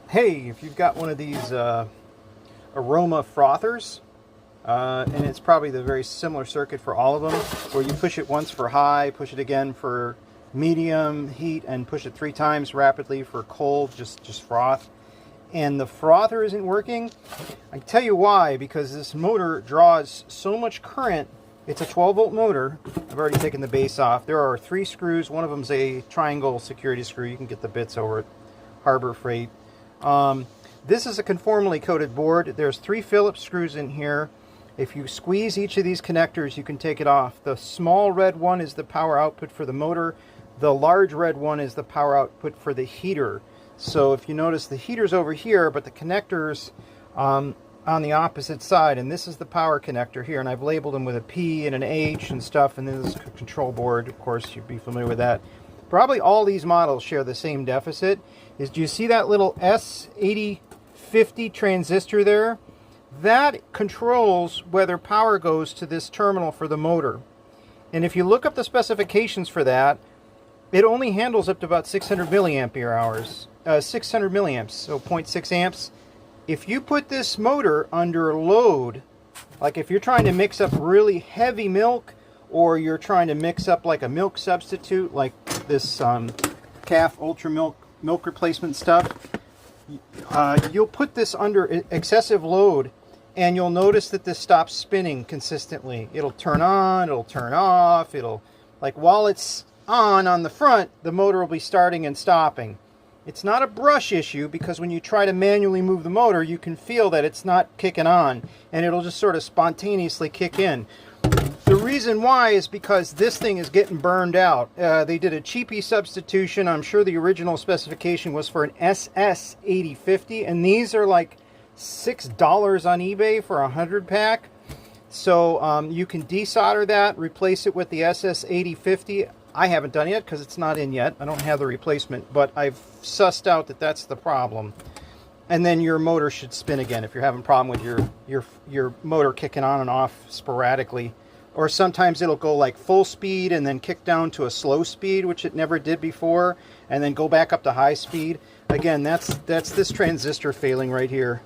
Hey, if you've got one of these AROMA frothers, and it's probably the very similar circuit for all of them, where you push it once for high, push it again for medium heat, and push it 3 times rapidly for cold, just froth, and the frother isn't working. I can tell you why, because this motor draws so much current. It's a 12-volt motor. I've already taken the base off. There are 3 screws. One of them's a triangle security screw. You can get the bits over at Harbor Freight. This is a conformally coated board. There's 3 Phillips screws in here. If you squeeze each of these connectors, you can take it off. The small red one is the power output for the motor. The large red one is the power output for the heater. So if you notice, the heater's over here, but the connector's on the opposite side, and this is the power connector here, and I've labeled them with a P and an H and stuff, and then this is a control board. Of course, you'd be familiar with that. Probably all these models share the same deficit. Do you see that little S8050 transistor there? That controls whether power goes to this terminal for the motor. And if you look up the specifications for that, it only handles up to about 600 milliampere hours. 600 milliamps, so 0.6 amps. If you put this motor under load, like if you're trying to mix up really heavy milk, or you're trying to mix up like a milk substitute, like this calf ultra milk replacement stuff, you'll put this under excessive load, and you'll notice that this stops spinning consistently. It'll turn on, it'll turn off, it'll, like while it's on the front, the motor will be starting and stopping. It's not a brush issue, because when you try to manually move the motor, you can feel that it's not kicking on, and it'll just sort of spontaneously kick in. The reason why is because this thing is getting burned out. They did a cheapie substitution. I'm sure the original specification was for an SS8050, and these are like $6 on eBay for a 100-pack. So you can desolder that, replace it with the SS8050. I haven't done it yet because it's not in yet. I don't have the replacement, but I've sussed out that that's the problem. And then your motor should spin again if you're having a problem with your motor kicking on and off sporadically. Or sometimes it'll go like full speed and then kick down to a slow speed, which it never did before, and then go back up to high speed. Again, that's this transistor failing right here.